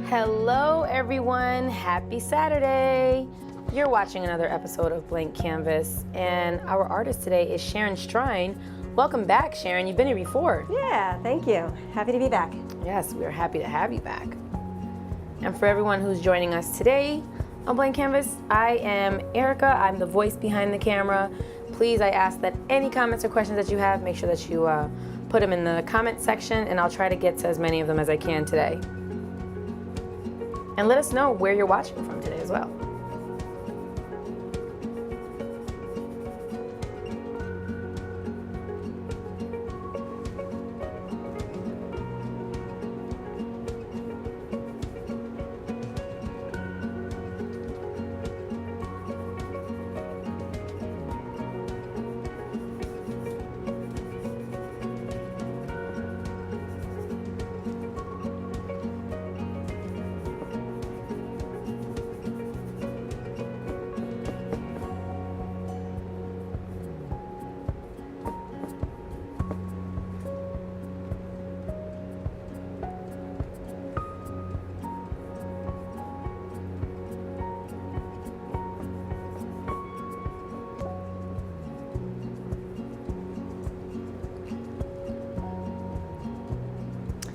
Hello everyone, happy Saturday. You're watching another episode of Blank Canvas, and our artist today is Sharon Strine. Welcome back, Sharon. You've been here before. Yeah, thank you. Happy to be back. Yes, we are happy to have you back. And for everyone who's joining us today on Blank Canvas, I am Erica. I'm the voice behind the camera. Please, I ask that any comments or questions that you have, make sure that you put them in the comment section, and I'll try to get to as many of them as I can today. And let us know where you're watching from today as well.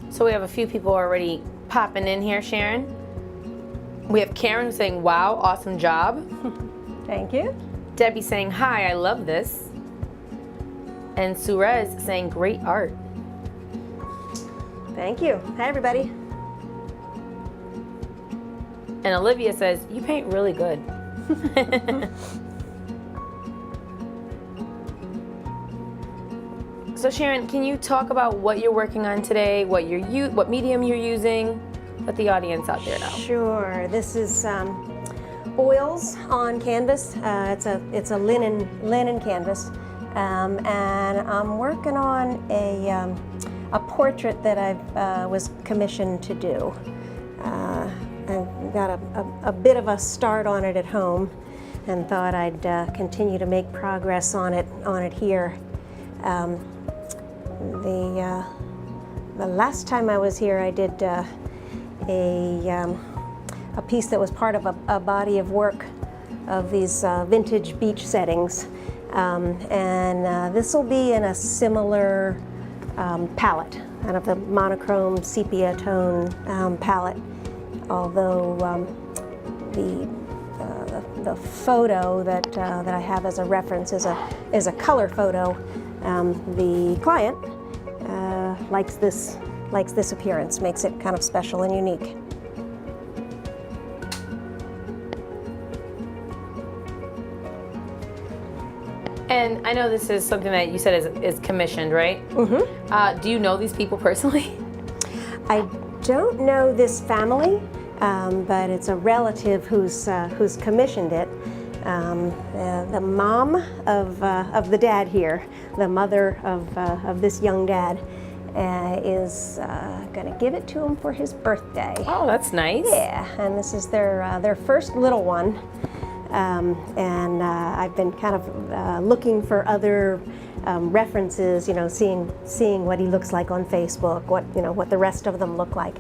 So we have a few people already popping in here, Sharon. We have Karen who's saying, wow, awesome job. Thank you. Debbie saying, hi, I love this. And Surez saying, great art. Thank you. Hi, everybody. And Olivia says, you paint really good. So Sharon, can you talk about what you're working on today, what medium you're using? Let the audience out there know. Sure. This is oils on canvas. It's a linen canvas, and I'm working on a portrait that I was commissioned to do. I've got a bit of a start on it at home, and thought I'd continue to make progress on it here. The last time I was here, I did a piece that was part of a body of work of these vintage beach settings, and this will be in a similar palette, kind of the monochrome sepia tone palette. Although the photo that I have as a reference is a color photo. The client likes this appearance, makes it kind of special and unique. And I know this is something that you said is commissioned, right? Mm-hmm. Do you know these people personally? I don't know this family, but it's a relative who's commissioned it. The mom of the dad here, the mother of this young dad, is going to give it to him for his birthday. Oh, that's nice. Yeah, and this is their first little one, and I've been kind of looking for other references, seeing what he looks like on Facebook, what the rest of them look like.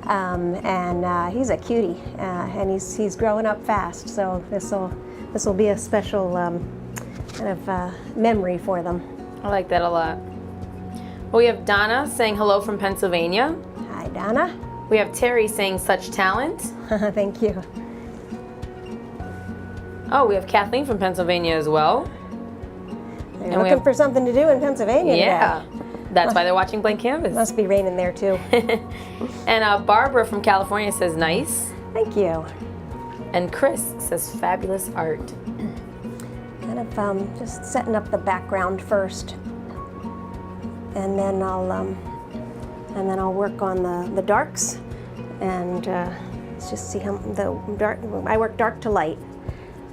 And he's a cutie, and he's growing up fast, so this will be a special kind of memory for them. I like that a lot. Well, we have Donna saying hello from Pennsylvania. Hi, Donna. We have Terry saying such talent. Thank you. Oh, we have Kathleen from Pennsylvania as well. They're looking for something to do in Pennsylvania Yeah, today. that's why they're watching Blank Canvas. Must be raining there too. And Barbara from California says nice. Thank you. And Chris says fabulous art. Kind of just setting up the background first, and then I'll work on the darks, and let's just see how the dark. I work dark to light,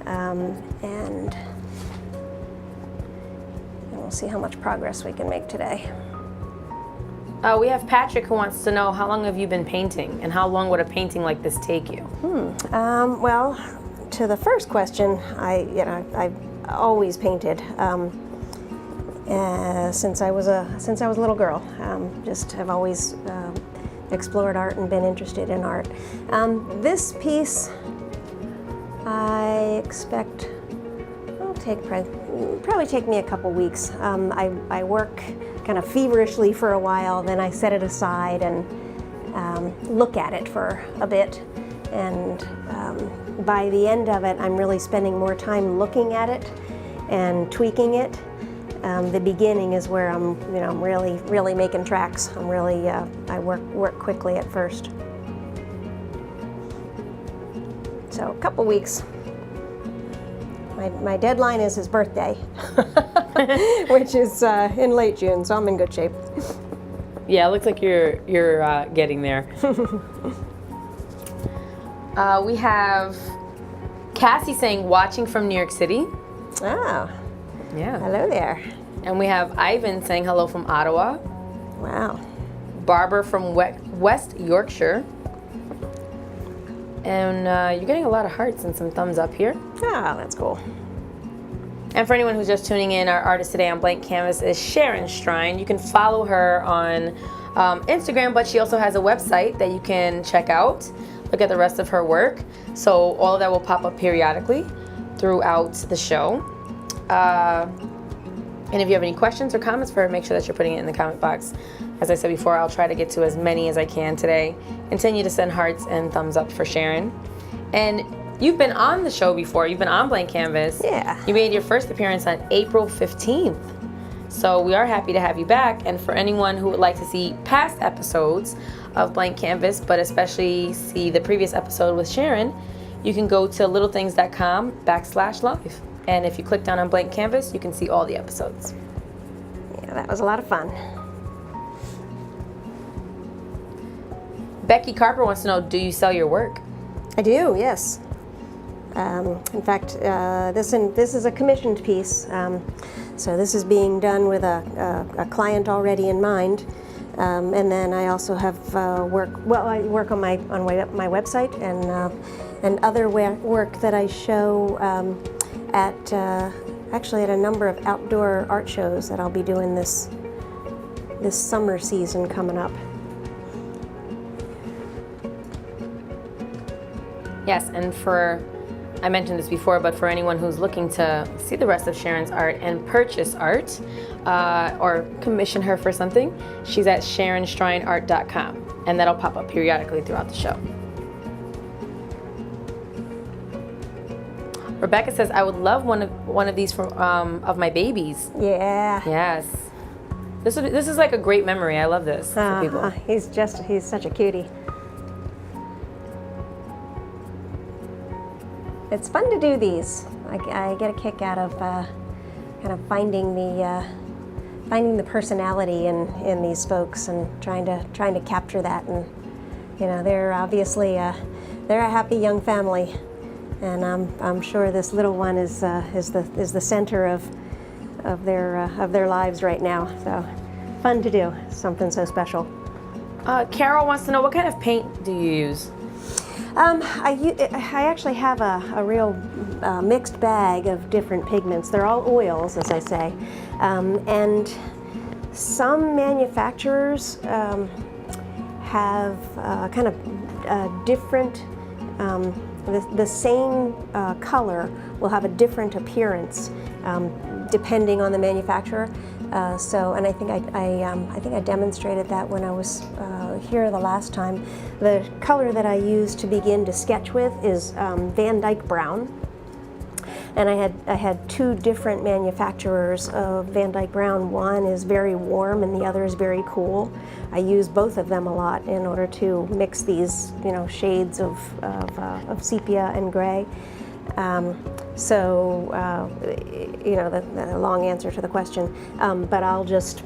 and we'll see how much progress we can make today. We have Patrick who wants to know, how long have you been painting, and how long would a painting like this take you? Well, to the first question, I've always painted since I was a little girl. Just have always explored art and been interested in art. This piece, I expect will probably take me a couple weeks. I work kind of feverishly for a while, then I set it aside and look at it for a bit. And by the end of it, I'm really spending more time looking at it and tweaking it. The beginning is where I'm really making tracks. I work quickly at first. So a couple weeks. My deadline is his birthday, which is in late June, so I'm in good shape. Yeah, it looks like you're getting there. We have Cassie saying, watching from New York City. Oh, Yeah. hello there. And we have Ivan saying hello from Ottawa. Wow. Barbara from West Yorkshire. And you're getting a lot of hearts and some thumbs up here. Oh, that's cool. And for anyone who's just tuning in, our artist today on Blank Canvas is Sharon Strine. You can follow her on Instagram, but she also has a website that you can check out. Look at the rest of her work. So all of that will pop up periodically throughout the show. And if you have any questions or comments for her, make sure that you're putting it in the comment box. As I said before, I'll try to get to as many as I can today. Continue to send hearts and thumbs up for Sharon. And you've been on the show before. You've been on Blank Canvas. Yeah. You made your first appearance on April 15th. So we are happy to have you back. And for anyone who would like to see past episodes of Blank Canvas, but especially see the previous episode with Sharon, you can go to LittleThings.com/live. And if you click down on Blank Canvas, you can see all the episodes. Yeah, that was a lot of fun. Becky Carper wants to know, do you sell your work? I do, yes. In fact, this is a commissioned piece. So this is being done with a client already in mind. And then I also have I work on my website and other work that I show at a number of outdoor art shows that I'll be doing this summer season coming up. Yes, and I mentioned this before, but for anyone who's looking to see the rest of Sharon's art and purchase art or commission her for something, she's at SharonStrineArt.com, and that'll pop up periodically throughout the show. Rebecca says, I would love one of these of my babies. Yeah. Yes. This is like a great memory. I love this for people. He's such a cutie. It's fun to do these. I get a kick out of kind of finding the personality in these folks and trying to capture that. And they're obviously they're a happy young family, and I'm sure this little one is the center of their lives right now. So fun to do something so special. Carol wants to know, what kind of paint do you use? I actually have a real mixed bag of different pigments. They're all oils, as I say, and some manufacturers have kind of different. The same color will have a different appearance depending on the manufacturer. And I think I demonstrated that when I was here the last time. The color that I use to begin to sketch with is Dyck Brown, and I had two different manufacturers of Dyck Brown. One is very warm, and the other is very cool. I use both of them a lot in order to mix these, shades of sepia and gray. The long answer to the question, but I'll just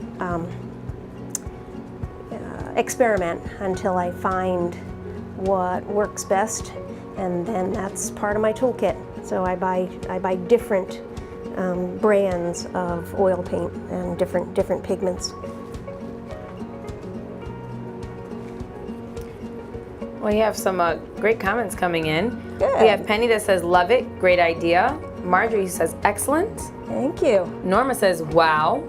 experiment until I find what works best, and then that's part of my toolkit. So I buy different brands of oil paint and different pigments. We have some great comments coming in. Good. We have Penny that says, love it, great idea. Marjorie says, excellent. Thank you. Norma says, wow.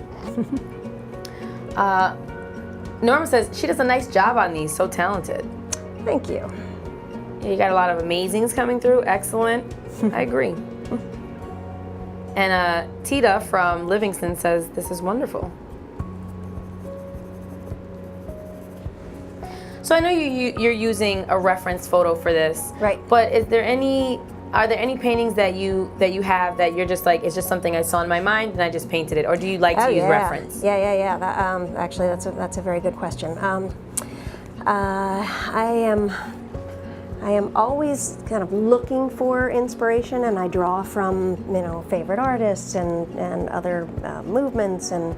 Norma says she does a nice job on these. So talented. Thank you. You got a lot of amazings coming through. Excellent. I agree. And Tita from Livingston says this is wonderful. So I know you're using a reference photo for this, Right. But are there any paintings that you have that you're just like, it's just something I saw in my mind and I just painted it, or do you like to use reference? Yeah. Actually, that's a very good question. I am always kind of looking for inspiration, and I draw from favorite artists and other movements and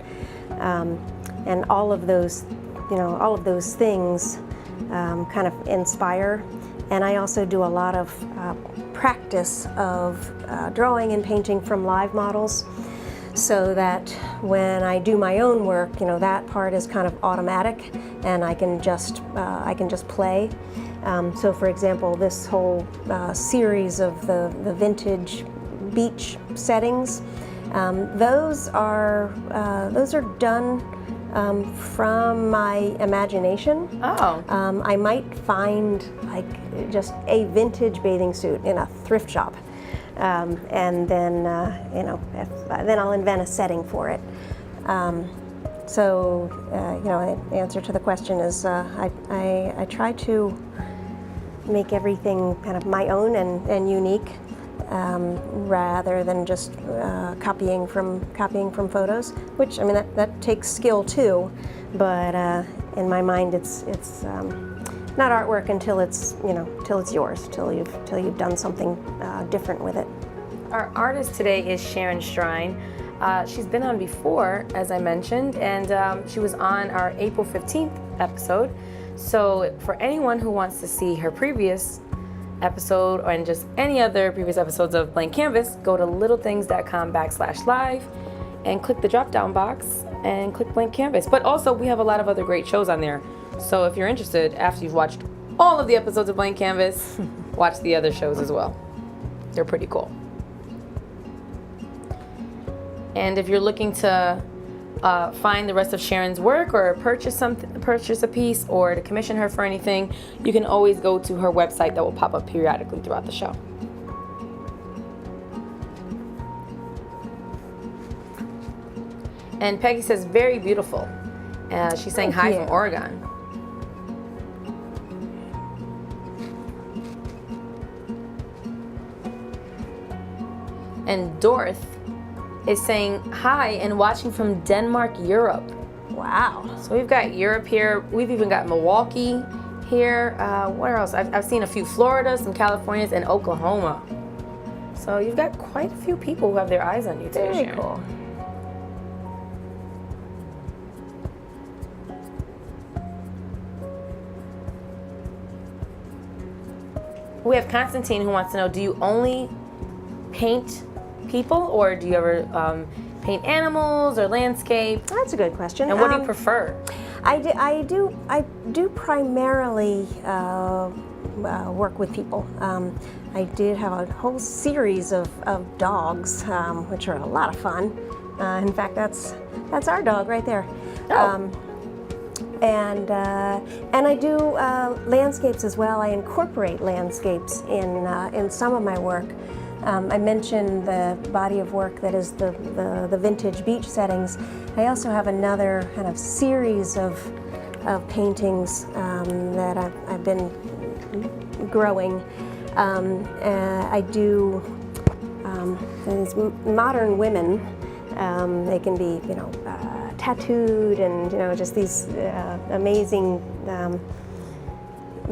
all of those things kind of inspire. And I also do a lot of practice of drawing and painting from live models, so that when I do my own work, that part is kind of automatic, and I can just play. So, for example, this whole series of the vintage beach settings, those are done from my imagination. Oh. I might find like just a vintage bathing suit in a thrift shop, and then then I'll invent a setting for it. So the answer to the question is I try to make everything kind of my own and unique, rather than just copying from photos. Which, I mean, that takes skill too, but in my mind it's not artwork until it's yours, till you've done something different with it. Our artist today is Sharon Strine. She's been on before, as I mentioned, and she was on our April 15th episode. So for anyone who wants to see her previous episode and just any other previous episodes of Blank Canvas, go to littlethings.com/live and click the drop down box and click Blank Canvas. But also we have a lot of other great shows on there. So if you're interested, after you've watched all of the episodes of Blank Canvas, watch the other shows as well. They're pretty cool. And if you're looking to find the rest of Sharon's work, or purchase a piece, or to commission her for anything, you can always go to her website that will pop up periodically throughout the show. And Peggy says, very beautiful. She's saying hi from Oregon. And Dorth is saying hi and watching from Denmark, Europe. Wow. So we've got Europe here. We've even got Milwaukee here. Where else? I've seen a few Floridas, some Californias, and Oklahoma. So you've got quite a few people who have their eyes on you today, Very Sharon. cool. We have Constantine who wants to know, do you only paint people, or do you ever paint animals or landscape? That's a good question. And what do you prefer? I do primarily work with people. I did have a whole series of dogs, which are a lot of fun. In fact, that's our dog right there. Oh. And I do landscapes as well. I incorporate landscapes in some of my work. I mentioned the body of work that is the vintage beach settings. I also have another kind of series of paintings that I've been growing. I do these modern women. They can be, tattooed and just these amazing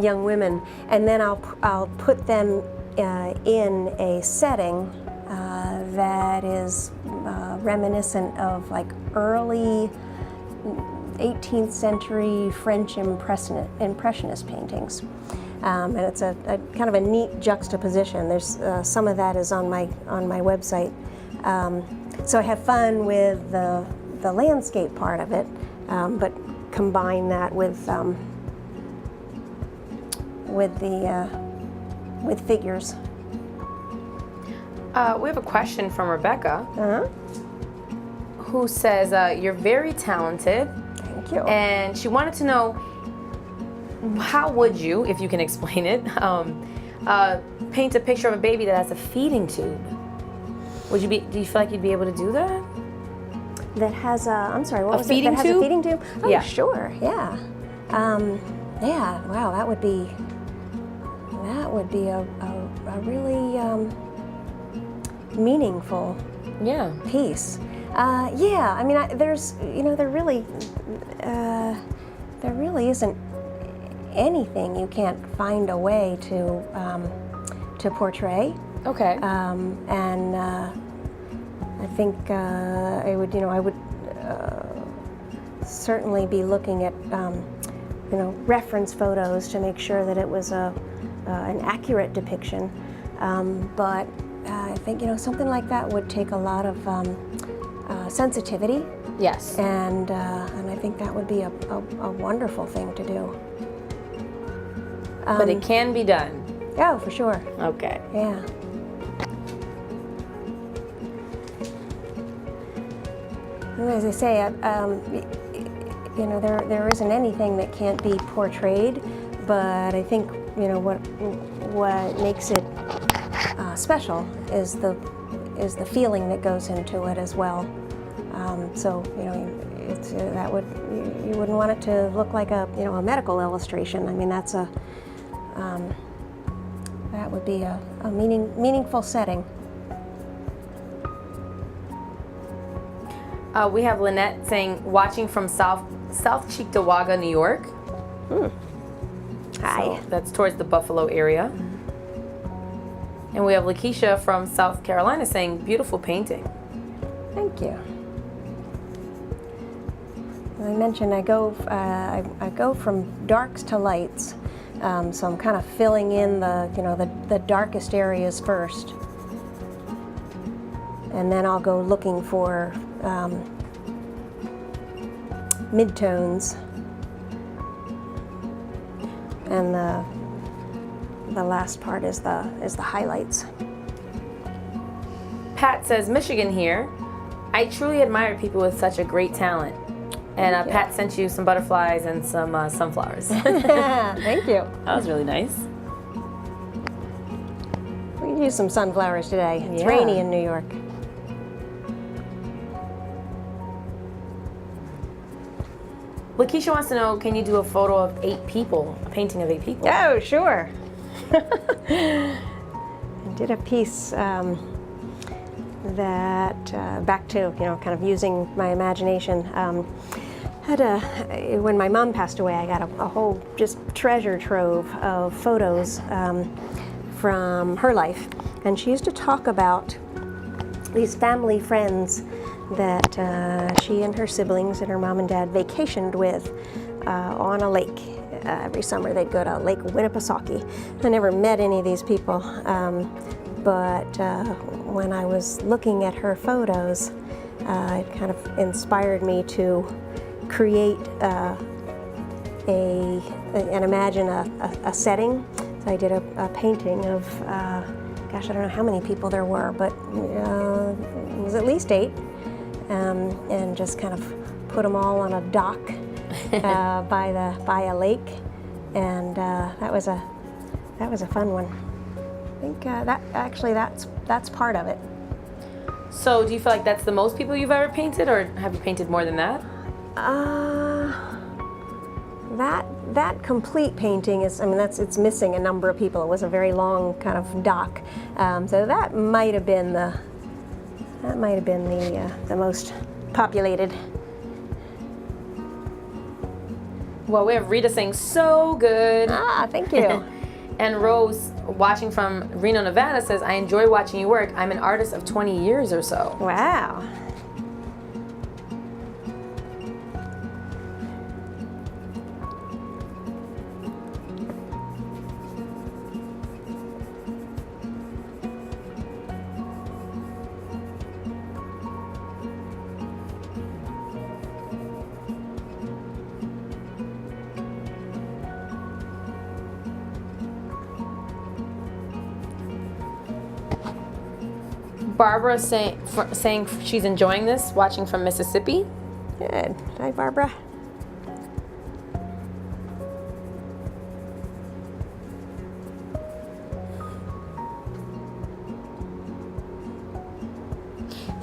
young women, and then I'll put them in a setting that is reminiscent of like early 18th century French impressionist paintings, and it's a kind of a neat juxtaposition. There's some of that is on my website, so I have fun with the landscape part of it, but combine that with figures. We have a question from Rebecca, who says, you're very talented. Thank you. And she wanted to know, how would you, if you can explain it, paint a picture of a baby that has a feeding tube? Do you feel like you'd be able to do that? That has a, I'm sorry, what was feeding it? That has tube? a feeding tube? Oh, Yeah. sure, yeah. Yeah, wow, that would be a really meaningful piece. Yeah, I mean, there really isn't anything you can't find a way to portray. Okay. And I think I would certainly be looking at reference photos to make sure that it was an accurate depiction. But I think something like that would take a lot of sensitivity. Yes. And I think that would be a wonderful thing to do. But it can be done. Oh, for sure. Okay. Yeah. And as I say, there isn't anything that can't be portrayed, but I think what makes it special is the feeling that goes into it as well. So it's you wouldn't want it to look like a medical illustration. I mean, that would be a meaningful setting. We have Lynette saying, watching from South Cheektowaga, New York. Hi. So that's towards the Buffalo area. And we have Lakeisha from South Carolina saying, beautiful painting. Thank you. As I mentioned, I go from darks to lights, so I'm kind of filling in the darkest areas first, and then I'll go looking for midtones, and the last part is the highlights. Pat says, Michigan here. I truly admire people with such a great talent. And Pat sent you some butterflies and some sunflowers. Thank you. That was really nice. We could use some sunflowers today. It's Yeah. rainy in New York. Lakeisha wants to know, can you do a photo of 8 people, a painting of 8 people? Oh, sure. I did a piece that, back to, kind of using my imagination. When my mom passed away, I got a whole just treasure trove of photos from her life. And she used to talk about these family friends that she and her siblings and her mom and dad vacationed with on a lake. Every summer they'd go to Lake Winnipesaukee. I never met any of these people, but when I was looking at her photos, it kind of inspired me to create and imagine a setting. So I did a painting of, gosh, I don't know how many people there were, but it was at least 8. And just kind of put them all on a dock by a lake, and that was a fun one. I think that's part of it. So do you feel like that's the most people you've ever painted, or have you painted more than that? That complete painting is, it's missing a number of people. It was a very long kind of dock, so that might have been the most populated. Well, we have Rita saying, so good. Ah, thank you. And Rose, watching from Reno, Nevada, says, I enjoy watching you work. I'm an artist of 20 years or so. Wow. Barbara saying she's enjoying this, watching from Mississippi. Good. Hi, Barbara.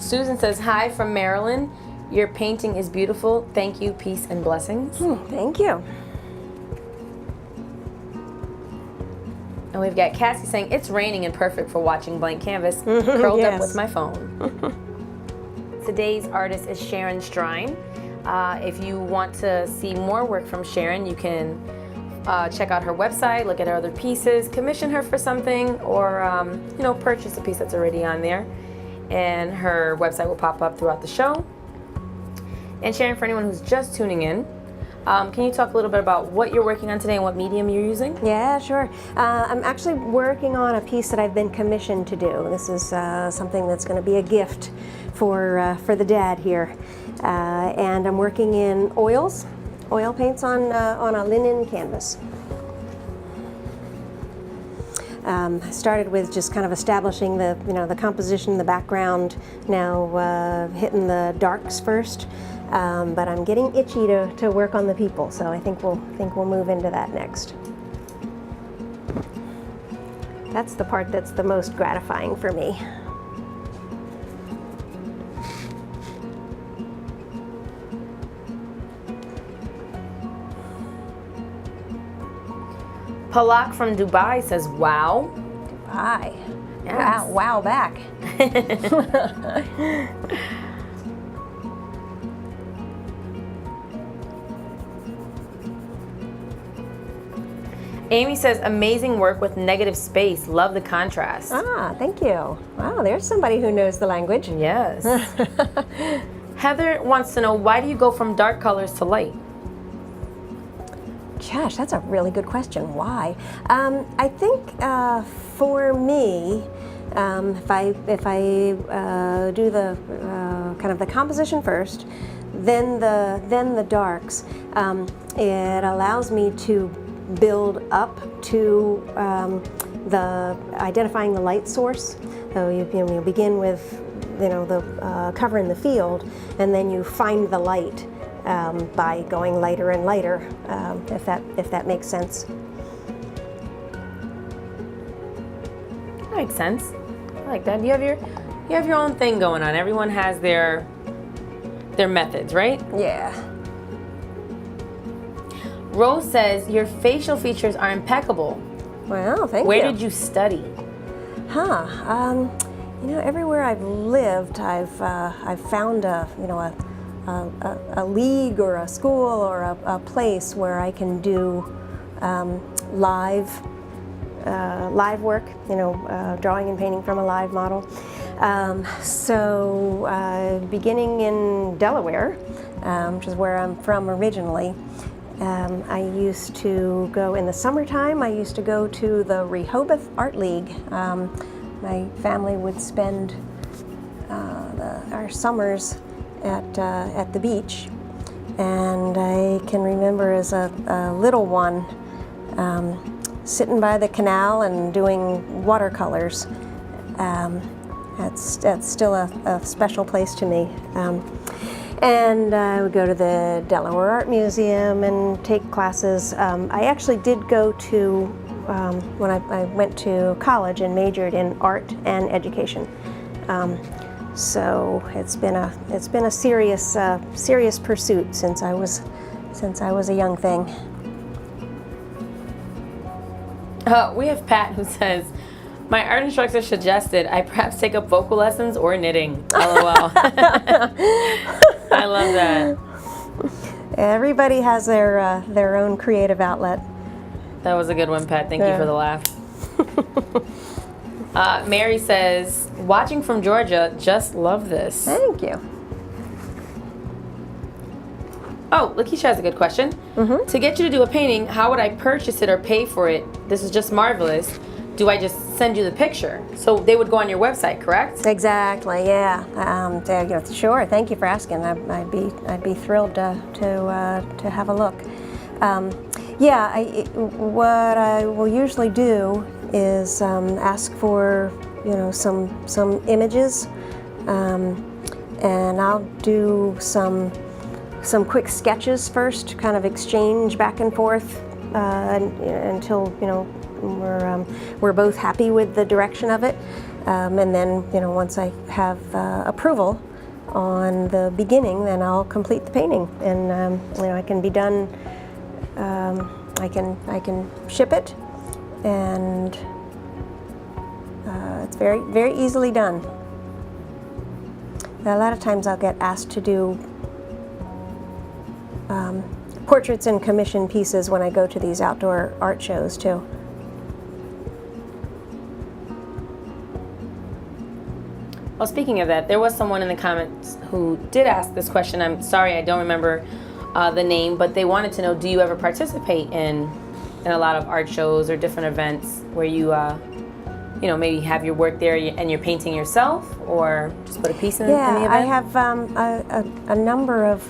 Susan says, hi from Maryland. Your painting is beautiful. Thank you, peace and blessings. Thank you. And we've got Cassie saying, it's raining and perfect for watching blank canvas, curled up Yes. with my phone. Today's artist is Sharon Strine. If you want to see more work from Sharon, you can check out her website, look at her other pieces, commission her for something, or purchase a piece that's already on there. And her website will pop up throughout the show. And Sharon, for anyone who's just tuning in, can you talk a little bit about what you're working on today and what medium you're using? Yeah, sure. I'm actually working on a piece that I've been commissioned to do. This is something that's going to be a gift for the dad here. And I'm working in oil paints on a linen canvas. Started with just kind of establishing the composition, the background. Now hitting the darks first. But I'm getting itchy to work on the people, so I think we'll move into that next. That's the part that's the most gratifying for me. Palak from Dubai says, wow. Dubai. Yes. Wow back. Amy says, amazing work with negative space. Love the contrast. Ah, thank you. Wow, there's somebody who knows the language. Yes. Heather wants to know, why do you go from dark colors to light? Gosh, that's a really good question. Why? I think for me, if I do the kind of the composition first, then the darks, it allows me to build up to the identifying the light source. So you begin with the cover in the field, and then you find the light by going lighter and lighter, if that makes sense. That makes sense. I like that. You have your own thing going on. Everyone has their methods, right? Yeah. Rose says, your facial features are impeccable. Well, thank you. Where did you study? Everywhere I've lived, I've found a league or a school or a place where I can do live work, drawing and painting from a live model. Beginning in Delaware, which is where I'm from originally, I used to go in the summertime. I used to go to the Rehoboth Art League. My family would spend our summers at the beach, and I can remember as a little one sitting by the canal and doing watercolors. That's still a special place to me. And I would go to the Delaware Art Museum and take classes. I actually did go to, when I went to college and majored in art and education. So it's been a serious pursuit since I was a young thing. We have Pat who says, my art instructor suggested I perhaps take up vocal lessons or knitting. LOL. I love that. Everybody has their own creative outlet. That was a good one, Pat. Thank you for the laugh. Mary says, watching from Georgia, just love this. Thank you. Oh, Lakeisha has a good question. Mm-hmm. To get you to do a painting, how would I purchase it or pay for it? This is just marvelous. Do I just send you the picture? So they would go on your website, correct? Exactly. Yeah. Sure. Thank you for asking. I'd be thrilled to have a look. What I will usually do is ask for some images, and I'll do some quick sketches first, kind of exchange back and forth until we're both happy with the direction of it, And then, once I have approval on the beginning, then I'll complete the painting, and I can be done. I can ship it, and it's very, very easily done. A lot of times I'll get asked to do portraits and commission pieces when I go to these outdoor art shows too. Well, speaking of that, there was someone in the comments who did ask this question. I'm sorry, I don't remember the name, but they wanted to know, do you ever participate in a lot of art shows or different events where you maybe have your work there and you're painting yourself, or just put a piece in the event? I have a number of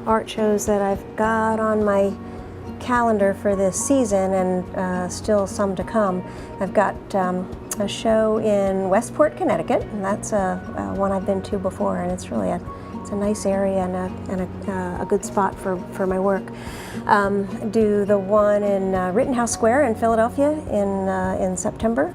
art shows that I've got on my calendar for this season, and still some to come. I've got a show in Westport, Connecticut, and that's one I've been to before, and it's really a nice area and a good spot for my work. Do the one in Rittenhouse Square in Philadelphia in September.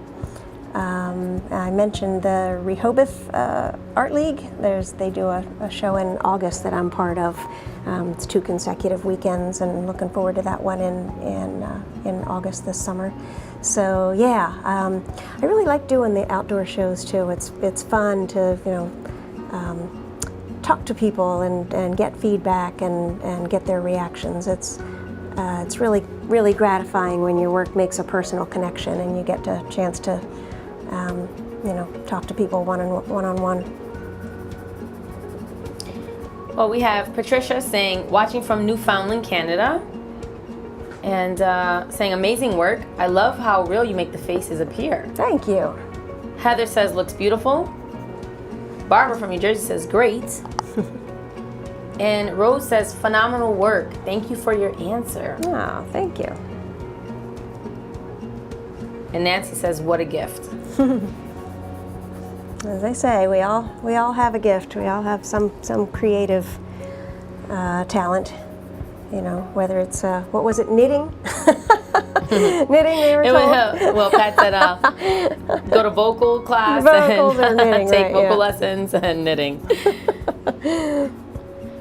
I mentioned the Rehoboth Art League. They do a show in August that I'm part of. It's 2 consecutive weekends, and looking forward to that one in August this summer. So yeah, I really like doing the outdoor shows too. It's fun to talk to people and get feedback and get their reactions. It's really, really gratifying when your work makes a personal connection and you get a chance to talk to people one-on-one. Well, we have Patricia saying, watching from Newfoundland, Canada, and saying, amazing work. I love how real you make the faces appear. Thank you. Heather says, looks beautiful. Barbara from New Jersey says, great. And Rose says, phenomenal work. Thank you for your answer. Oh, thank you. And Nancy says, what a gift. As I say, we all have a gift. We all have some creative talent. Whether it's what was it, knitting? Knitting, they were told. Well, Pat said go to vocal class and knitting, take vocal lessons and knitting.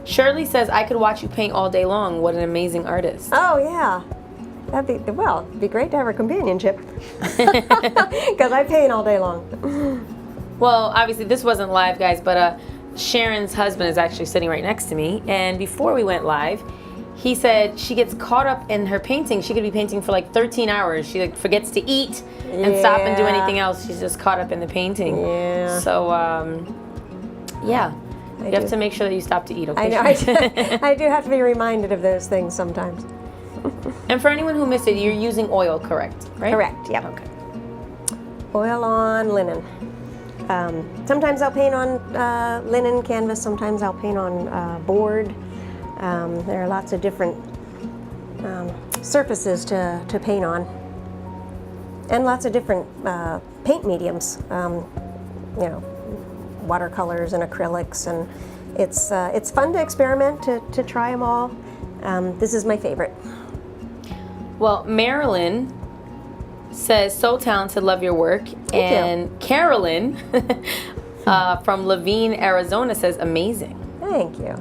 Shirley says, I could watch you paint all day long. What an amazing artist. Oh yeah. It'd be great to have a companionship. Because I paint all day long. Well, obviously this wasn't live, guys, but Sharon's husband is actually sitting right next to me, and before we went live, he said she gets caught up in her painting. She could be painting for like 13 hours. She forgets to eat and stop and do anything else. She's just caught up in the painting. Yeah. So, yeah. You have to make sure that you stop to eat, okay? I know. I do have to be reminded of those things sometimes. And for anyone who missed it, you're using oil, correct? Right? Correct, yeah. Okay. Oil on linen. Sometimes I'll paint on linen canvas, sometimes I'll paint on board. There are lots of different surfaces to paint on. And lots of different paint mediums, watercolors and acrylics, and it's fun to experiment, to try them all. This is my favorite. Well, Marilyn says, so talented, love your work. Thank you. Carolyn from Laveen, Arizona says, amazing. Thank you.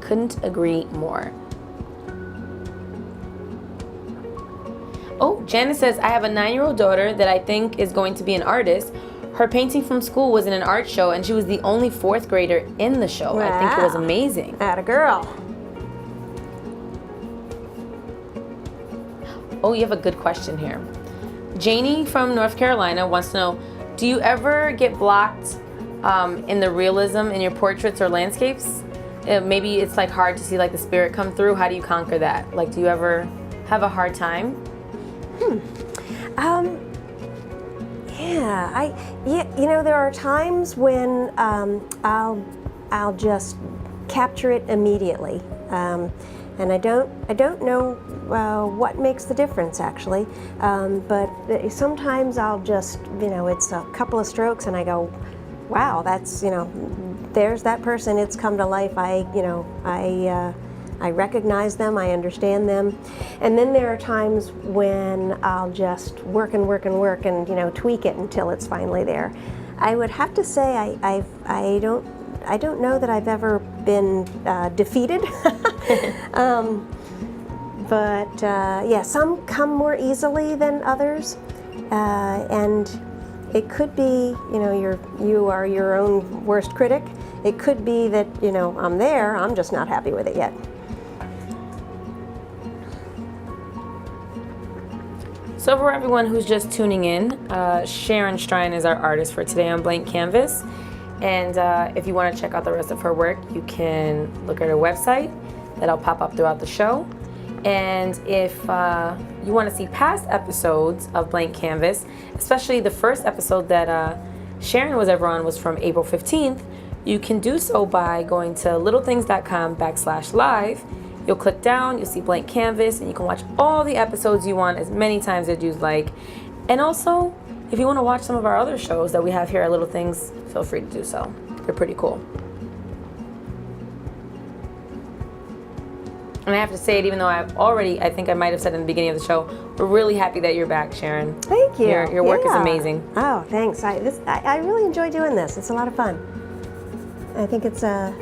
Couldn't agree more. Oh, Janice says, I have a 9-year-old daughter that I think is going to be an artist. Her painting from school was in an art show, and she was the only 4th grader in the show. Wow. I think it was amazing. Atta girl. Oh, you have a good question here. Janie from North Carolina wants to know, do you ever get blocked in the realism in your portraits or landscapes? Maybe it's like hard to see like the spirit come through. How do you conquer that? Like, do you ever have a hard time? There are times when I'll just capture it immediately, and I don't know what makes the difference actually, but sometimes I'll just it's a couple of strokes and I go, wow, that's there's that person, it's come to life. I I recognize them, I understand them. And then there are times when I'll just work and work and work and, you know, tweak it until it's finally there. I would have to say I don't know that I've ever been defeated. But yeah, some come more easily than others, and it could be, you know, you are your own worst critic. It could be that, you know, I'm there, I'm just not happy with it yet. So for everyone who's just tuning in, Sharon Strine is our artist for today on Blank Canvas. And if you want to check out the rest of her work, you can look at her website. That'll pop up throughout the show. And if you want to see past episodes of Blank Canvas, especially the first episode that Sharon was ever on was from April 15th, you can do so by going to littlethings.com/live. You'll click down, you'll see Blank Canvas, and you can watch all the episodes you want as many times as you'd like. And also, if you want to watch some of our other shows that we have here at Little Things, feel free to do so. They're pretty cool. And I have to say it, even though I think I might have said in the beginning of the show, we're really happy that you're back, Sharon. Thank you. Your work is amazing. Oh, thanks. I really enjoy doing this. It's a lot of fun. I think it's a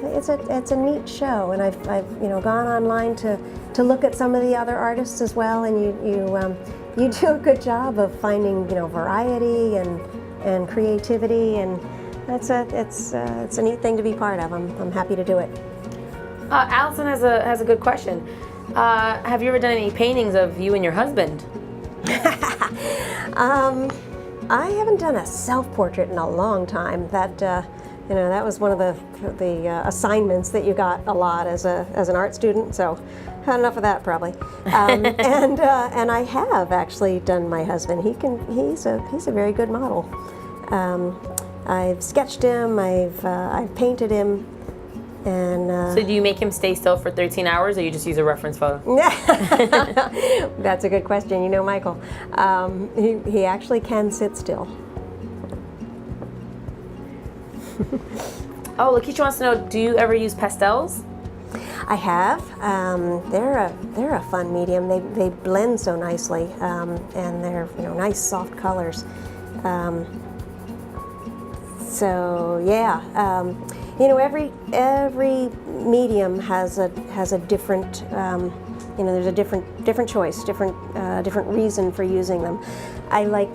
neat show, and I've you know, gone online to look at some of the other artists as well, and you do a good job of finding, you know, variety and creativity, and it's a neat thing to be part of. I'm happy to do it. Allison has a good question. Have you ever done any paintings of you and your husband? I haven't done a self-portrait in a long time. That you know, that was one of the assignments that you got a lot as an art student. So had enough of that probably. And I have actually done my husband. He's a very good model. I've sketched him. I've painted him. And so do you make him stay still for 13 hours, or you just use a reference photo? That's a good question. You know, Michael, he actually can sit still. Oh, Lakeisha wants to know, do you ever use pastels? I have. They're a fun medium. They blend so nicely, and they're, you know, nice soft colors. So yeah. You know, every medium has a different, you know, there's a different choice, different reason for using them. I like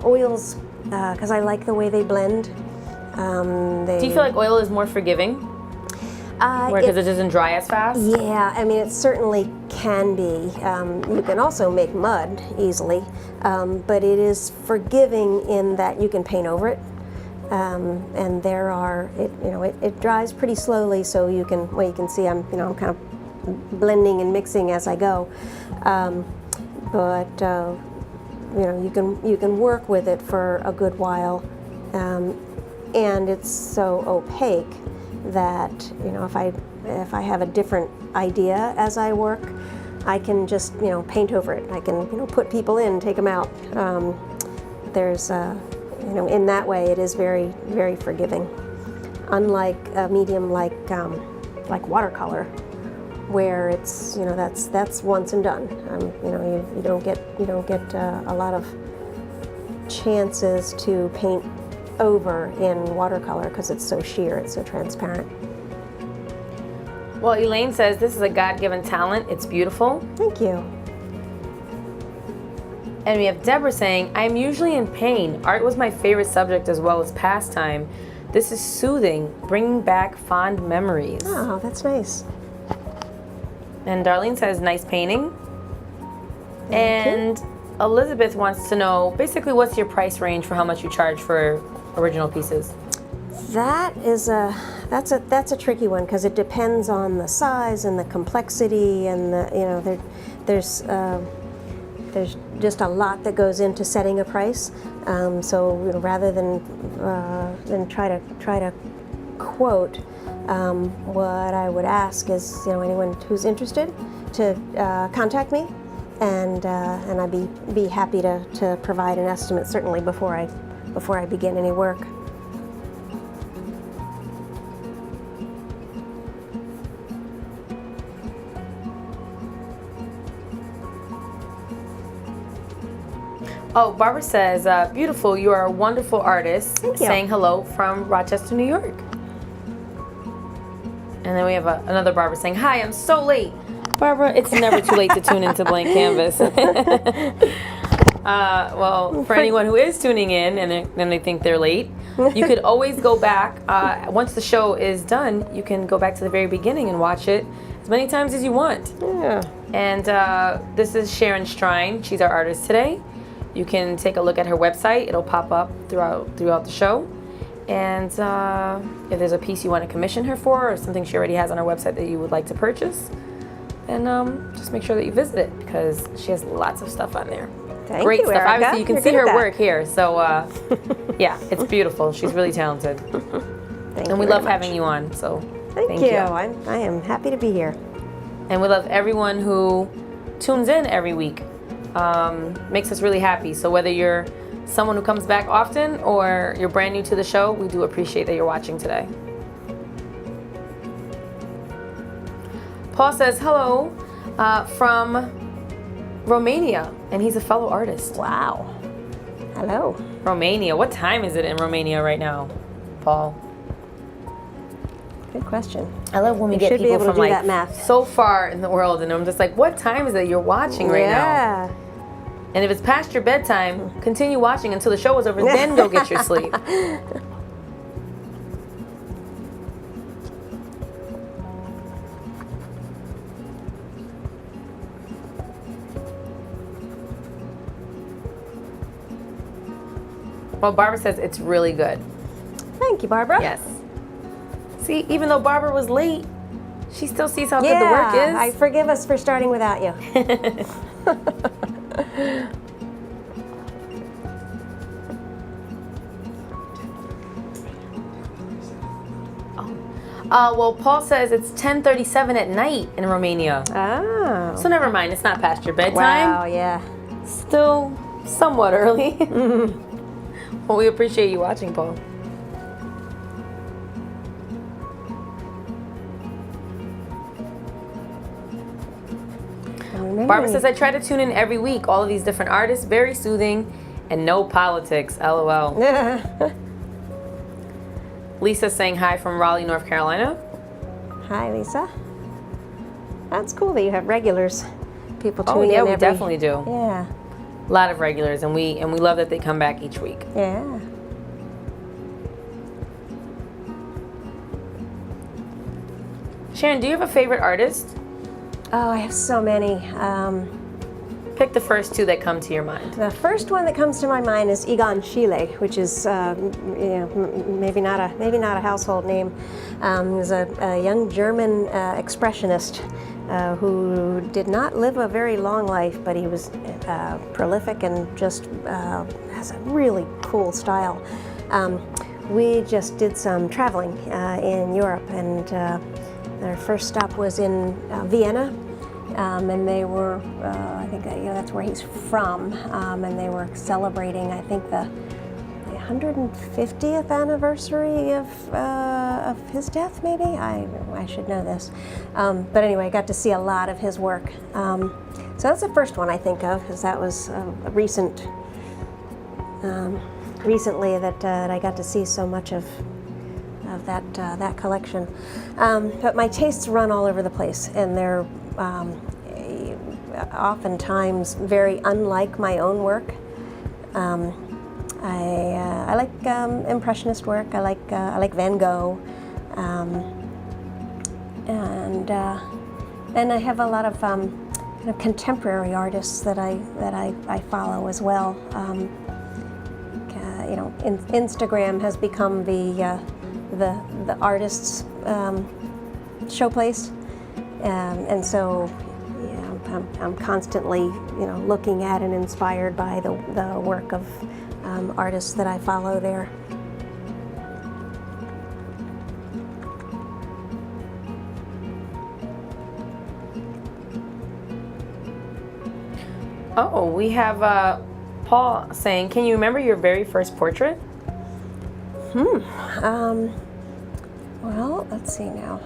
oils because I like the way they blend. Do you feel like oil is more forgiving? Because it doesn't dry as fast? Yeah, I mean, it certainly can be. You can also make mud easily, but it is forgiving in that you can paint over it. And it dries pretty slowly, so you can see I'm kind of blending and mixing as I go. But you know, you can work with it for a good while, and it's so opaque that, you know, if I have a different idea as I work, I can just, you know, paint over it. I can, you know, put people in, take them out. You know, in that way, it is very, very forgiving. Unlike a medium like watercolor, where it's, you know, that's once and done. You know, you don't get a lot of chances to paint over in watercolor because it's so sheer, it's so transparent. Well, Elaine says this is a God-given talent. It's beautiful. Thank you. And we have Deborah saying, I am usually in pain. Art was my favorite subject as well as pastime. This is soothing, bringing back fond memories. Oh, that's nice. And Darlene says, nice painting. Thank you. Elizabeth wants to know, basically, what's your price range for how much you charge for original pieces? That's a tricky one because it depends on the size and the complexity, and there's just a lot that goes into setting a price. So, you know, rather than try to quote, what I would ask is, you know, anyone who's interested to contact me, and I'd be happy to provide an estimate, certainly before I begin any work. Oh, Barbara says, beautiful, you are a wonderful artist. Thank you. Saying hello from Rochester, New York. And then we have another Barbara saying, hi, I'm so late. Barbara, it's never too late to tune into Blank Canvas. Well, for anyone who is tuning in and they think they're late, you could always go back. Once the show is done, you can go back to the very beginning and watch it as many times as you want. Yeah. And this is Sharon Strine. She's our artist today. You can take a look at her website. It'll pop up throughout the show. And if there's a piece you want to commission her for, or something she already has on her website that you would like to purchase, then just make sure that you visit it, because she has lots of stuff on there. Great you, stuff. Erica. Obviously, you can You're see good her at work here. So, yeah, it's beautiful. She's really talented. And we love having you on. So, Thank you. I am happy to be here. And we love everyone who tunes in every week. Makes us really happy. So whether you're someone who comes back often or you're brand new to the show, we do appreciate that you're watching today. Paul says hello from Romania, and he's a fellow artist. Wow. Hello. Romania. What time is it in Romania right now, Paul? Good question. I love when we get should be people able to from do like that math. so far in the world, and I'm just like, what time is it you're watching right now? Yeah. And if it's past your bedtime, continue watching until the show is over, then go get your sleep. Well, Barbara says it's really good. Thank you, Barbara. Yes. See, even though Barbara was late, she still sees how good the work is. I forgive us for starting without you. Well, Paul says it's 10:37 at night in Romania. Oh. So never mind, it's not past your bedtime. Wow, yeah. Still somewhat early. Well, we appreciate you watching, Paul. Barbara says, I try to tune in every week. All of these different artists, very soothing, and no politics. LOL. Lisa's saying hi from Raleigh, North Carolina. Hi, Lisa. That's cool that you have regulars. People tuning in Oh, yeah, we every... definitely do. Yeah. A lot of regulars, and we love that they come back each week. Yeah. Sharon, do you have a favorite artist? Oh, I have so many. Pick the first two that come to your mind. The first one that comes to my mind is Egon Schiele, which is maybe not a household name. He's a young German expressionist who did not live a very long life, but he was prolific and just has a really cool style. We just did some traveling in Europe, and our first stop was in Vienna. And they were, I think that's where he's from, and they were celebrating, I think, the 150th anniversary of his death, maybe? I should know this. But anyway, I got to see a lot of his work. So that's the first one I think of, because that was recently that I got to see so much of that collection. But my tastes run all over the place, and they're oftentimes very unlike my own work. I like impressionist work. I like Van Gogh, and I have a lot of kind of contemporary artists that I follow as well. Instagram has become the artist's showplace, and so I'm constantly looking at and inspired by the work of artists that I follow there. Oh, we have Paul saying, can you remember your very first portrait? Well, let's see now.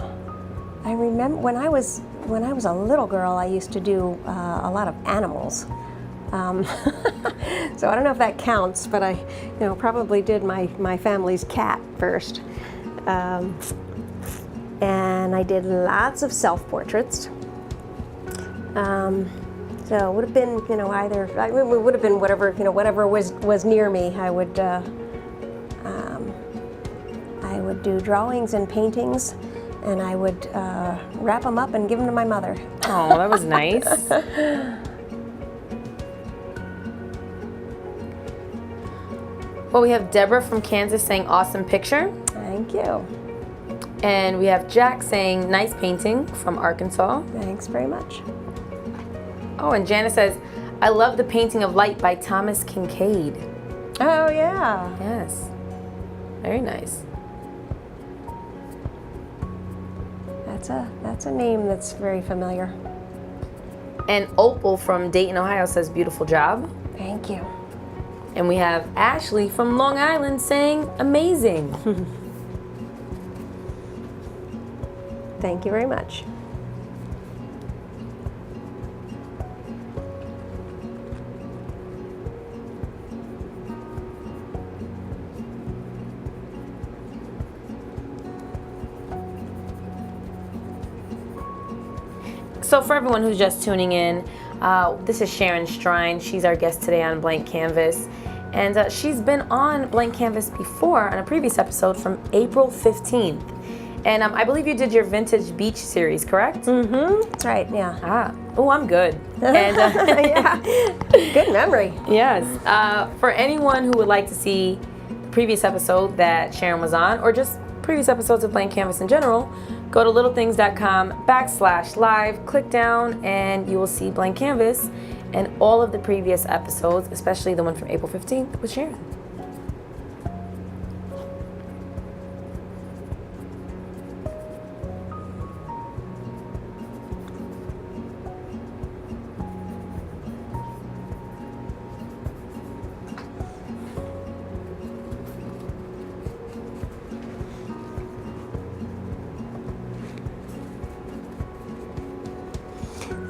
I remember when I was a little girl, I used to do a lot of animals. So I don't know if that counts, but I probably did my family's cat first. And I did lots of self-portraits. So it would have been, either, it would have been whatever was near me. I would do drawings and paintings, and I would wrap them up and give them to my mother. Oh, that was nice. Well, we have Deborah from Kansas saying awesome picture. Thank you. And we have Jack saying nice painting from Arkansas. Thanks very much. Oh, and Janice says, I love the painting of light by Thomas Kincaid. Oh, yeah. Yes. Very nice. That's a name that's very familiar. And Opal from Dayton, Ohio says beautiful job. Thank you. And we have Ashley from Long Island saying amazing. Thank you very much. So for everyone who's just tuning in, this is Sharon Strine. She's our guest today on Blank Canvas. And she's been on Blank Canvas before on a previous episode from April 15th. And I believe you did your Vintage Beach series, correct? Mm-hmm. That's right, yeah. Oh, I'm good. And, yeah. Good memory. Yes. For anyone who would like to see the previous episode that Sharon was on, or just previous episodes of Blank Canvas in general, go to littlethings.com/live, click down, and you will see Blank Canvas and all of the previous episodes, especially the one from April 15th with Sharon.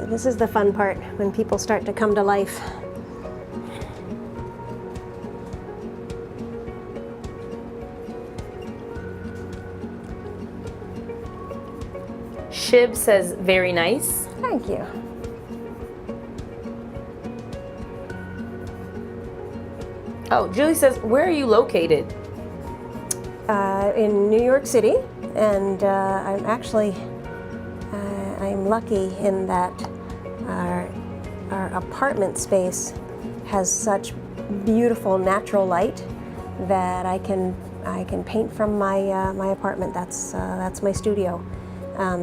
This is the fun part, when people start to come to life. Shib says, very nice. Thank you. Oh, Julie says, where are you located? In New York City, and I'm actually I'm lucky in that our apartment space has such beautiful natural light that I can paint from my my apartment. That's my studio.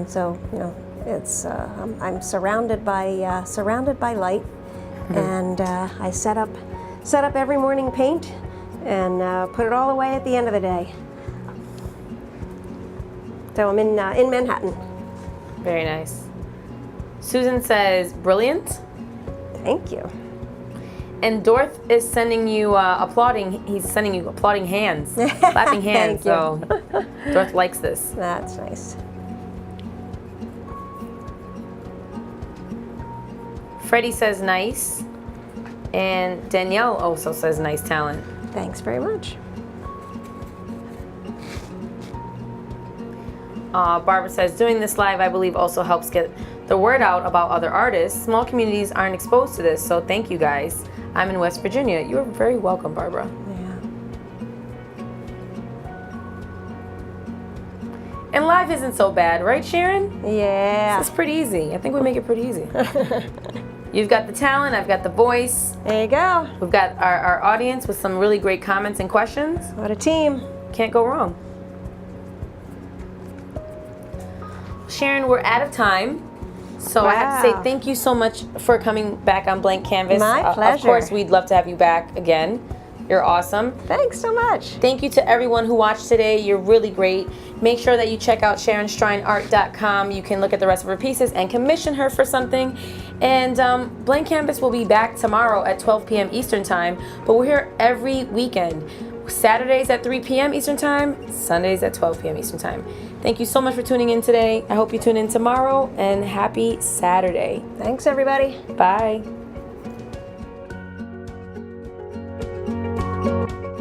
So it's I'm surrounded by light, and I set up every morning, paint, and put it all away at the end of the day. So I'm in Manhattan. Very nice. Susan says, brilliant. Thank you. And Dorth is sending you applauding. He's sending you applauding hands, clapping hands. So Dorth likes this. That's nice. Freddie says nice. And Danielle also says nice talent. Thanks very much. Barbara says, doing this live, I believe, also helps get the word out about other artists. Small communities aren't exposed to this, so thank you guys. I'm in West Virginia. You're very welcome, Barbara. Yeah. And live isn't so bad, right, Sharon? Yeah. It's pretty easy. I think we make it pretty easy. You've got the talent, I've got the voice. There you go. We've got our audience with some really great comments and questions. What a team. Can't go wrong. Sharon, we're out of time. So I have to say thank you so much for coming back on Blank Canvas. My pleasure. Of course, we'd love to have you back again. You're awesome. Thanks so much. Thank you to everyone who watched today. You're really great. Make sure that you check out SharonStrineArt.com. You can look at the rest of her pieces and commission her for something. And Blank Canvas will be back tomorrow at 12 p.m. Eastern Time. But we're here every weekend. Saturdays at 3 p.m. Eastern Time, Sundays at 12 p.m. Eastern Time. Thank you so much for tuning in today. I hope you tune in tomorrow, and happy Saturday. Thanks, everybody. Bye. you.